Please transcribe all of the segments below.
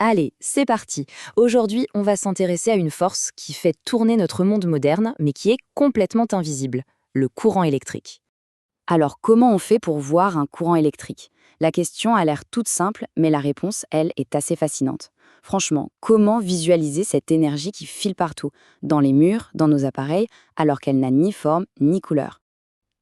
Allez, c'est parti. Aujourd'hui, on va s'intéresser à une force qui fait tourner notre monde moderne, mais qui est complètement invisible, le courant électrique. Alors, comment on fait pour voir un courant électrique? La question a l'air toute simple, mais la réponse, elle, est assez fascinante. Franchement, comment visualiser cette énergie qui file partout, dans les murs, dans nos appareils, alors qu'elle n'a ni forme ni couleur?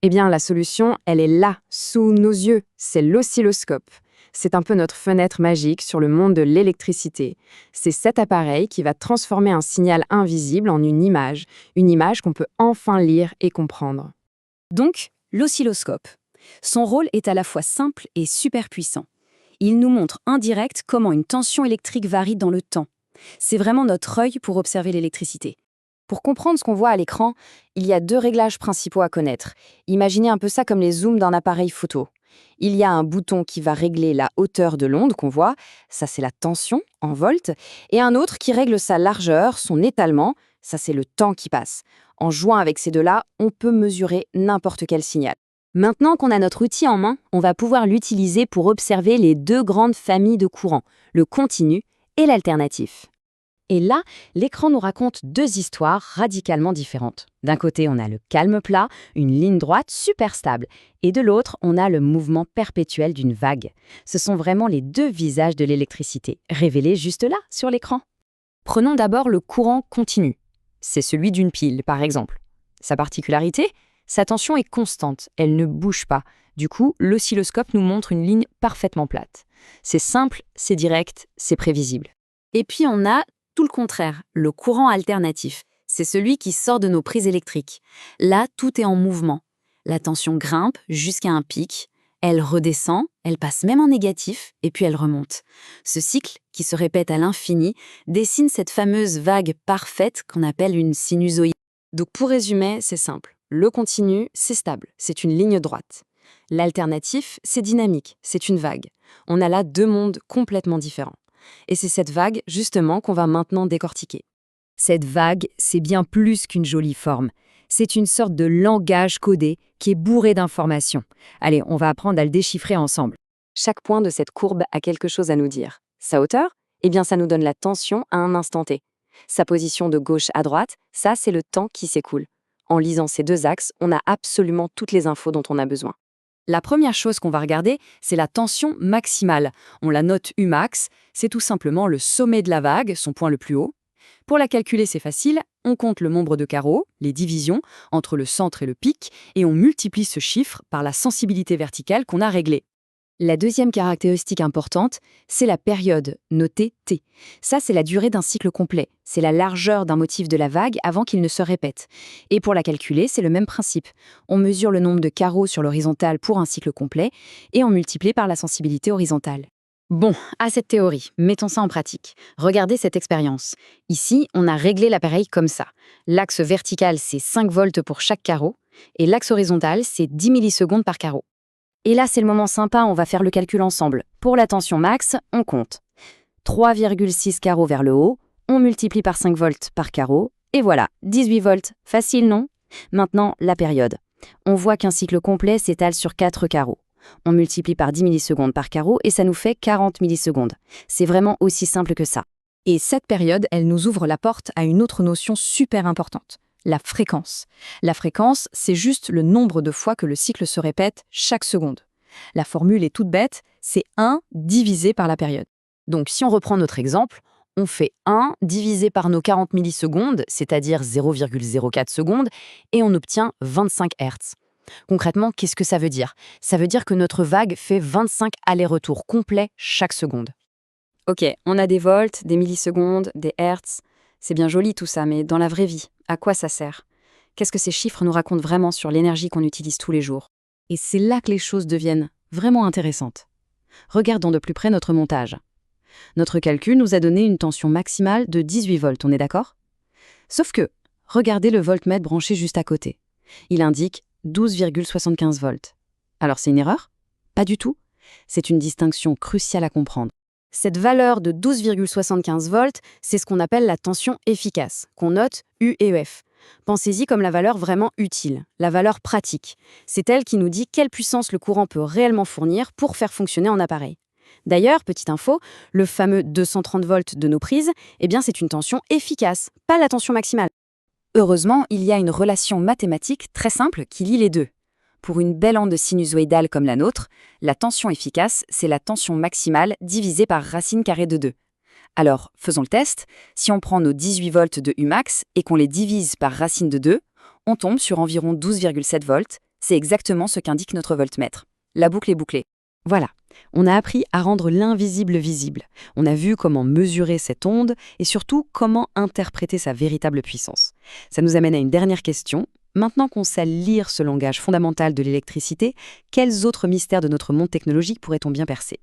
Eh bien, la solution, elle est là, sous nos yeux. C'est l'oscilloscope. C'est un peu notre fenêtre magique sur le monde de l'électricité. C'est cet appareil qui va transformer un signal invisible en une image qu'on peut enfin lire et comprendre. Donc, l'oscilloscope. Son rôle est à la fois simple et super puissant. Il nous montre en direct comment une tension électrique varie dans le temps. C'est vraiment notre œil pour observer l'électricité. Pour comprendre ce qu'on voit à l'écran, il y a deux réglages principaux à connaître. Imaginez un peu ça comme les zooms d'un appareil photo. Il y a un bouton qui va régler la hauteur de l'onde qu'on voit, ça c'est la tension en volts, et un autre qui règle sa largeur, son étalement, ça c'est le temps qui passe. En jouant avec ces deux-là, on peut mesurer n'importe quel signal. Maintenant qu'on a notre outil en main, on va pouvoir l'utiliser pour observer les deux grandes familles de courants, le continu et l'alternatif. Et là, l'écran nous raconte deux histoires radicalement différentes. D'un côté, on a le calme plat, une ligne droite super stable, et de l'autre, on a le mouvement perpétuel d'une vague. Ce sont vraiment les deux visages de l'électricité, révélés juste là, sur l'écran. Prenons d'abord le courant continu. C'est celui d'une pile, par exemple. Sa particularité, sa tension est constante, elle ne bouge pas. Du coup, l'oscilloscope nous montre une ligne parfaitement plate. C'est simple, c'est direct, c'est prévisible. Et puis on a tout le contraire, le courant alternatif. C'est celui qui sort de nos prises électriques. Là, tout est en mouvement. La tension grimpe jusqu'à un pic, elle redescend, elle passe même en négatif, et puis elle remonte. Ce cycle, qui se répète à l'infini, dessine cette fameuse vague parfaite qu'on appelle une sinusoïde. Donc pour résumer, c'est simple. Le continu, c'est stable, c'est une ligne droite. L'alternatif, c'est dynamique, c'est une vague. On a là deux mondes complètement différents. Et c'est cette vague, justement, qu'on va maintenant décortiquer. Cette vague, c'est bien plus qu'une jolie forme. C'est une sorte de langage codé qui est bourré d'informations. Allez, on va apprendre à le déchiffrer ensemble. Chaque point de cette courbe a quelque chose à nous dire. Sa hauteur? Eh bien, ça nous donne la tension à un instant T. Sa position de gauche à droite, ça, c'est le temps qui s'écoule. En lisant ces deux axes, on a absolument toutes les infos dont on a besoin. La première chose qu'on va regarder, c'est la tension maximale. On la note Umax, c'est tout simplement le sommet de la vague, son point le plus haut. Pour la calculer, c'est facile, on compte le nombre de carreaux, les divisions, entre le centre et le pic, et on multiplie ce chiffre par la sensibilité verticale qu'on a réglée. La deuxième caractéristique importante, c'est la période, notée T. Ça, c'est la durée d'un cycle complet. C'est la largeur d'un motif de la vague avant qu'il ne se répète. Et pour la calculer, c'est le même principe. On mesure le nombre de carreaux sur l'horizontale pour un cycle complet et on multiplie par la sensibilité horizontale. Bon, à cette théorie, mettons ça en pratique. Regardez cette expérience. Ici, on a réglé l'appareil comme ça. L'axe vertical, c'est 5 volts pour chaque carreau, et l'axe horizontal, c'est 10 millisecondes par carreau. Et là, c'est le moment sympa, on va faire le calcul ensemble. Pour la tension max, on compte 3,6 carreaux vers le haut, on multiplie par 5 volts par carreau, et voilà, 18 volts. Facile, non? Maintenant, la période. On voit qu'un cycle complet s'étale sur 4 carreaux. On multiplie par 10 millisecondes par carreau et ça nous fait 40 millisecondes. C'est vraiment aussi simple que ça. Et cette période, elle nous ouvre la porte à une autre notion super importante. La fréquence. La fréquence, c'est juste le nombre de fois que le cycle se répète chaque seconde. La formule est toute bête, c'est 1 divisé par la période. Donc si on reprend notre exemple, on fait 1 divisé par nos 40 millisecondes, c'est-à-dire 0,04 secondes, et on obtient 25 Hz. Concrètement, qu'est-ce que ça veut dire? Ça veut dire que notre vague fait 25 allers-retours complets chaque seconde. Ok, on a des volts, des millisecondes, des hertz. C'est bien joli tout ça, mais dans la vraie vie, à quoi ça sert? Qu'est-ce que ces chiffres nous racontent vraiment sur l'énergie qu'on utilise tous les jours? Et c'est là que les choses deviennent vraiment intéressantes. Regardons de plus près notre montage. Notre calcul nous a donné une tension maximale de 18 volts, on est d'accord? Sauf que, regardez le voltmètre branché juste à côté. Il indique 12,75 volts. Alors c'est une erreur? Pas du tout. C'est une distinction cruciale à comprendre. Cette valeur de 12,75 volts, c'est ce qu'on appelle la tension efficace, qu'on note U et F. Pensez-y comme la valeur vraiment utile, la valeur pratique. C'est elle qui nous dit quelle puissance le courant peut réellement fournir pour faire fonctionner un appareil. D'ailleurs, petite info, le fameux 230 volts de nos prises, eh bien c'est une tension efficace, pas la tension maximale. Heureusement, il y a une relation mathématique très simple qui lie les deux. Pour une belle onde sinusoïdale comme la nôtre, la tension efficace, c'est la tension maximale divisée par racine carrée de 2. Alors, faisons le test. Si on prend nos 18 volts de Umax et qu'on les divise par racine de 2, on tombe sur environ 12,7 volts. C'est exactement ce qu'indique notre voltmètre. La boucle est bouclée. Voilà, on a appris à rendre l'invisible visible. On a vu comment mesurer cette onde et surtout comment interpréter sa véritable puissance. Ça nous amène à une dernière question. Maintenant qu'on sait lire ce langage fondamental de l'électricité, quels autres mystères de notre monde technologique pourrait-on bien percer ?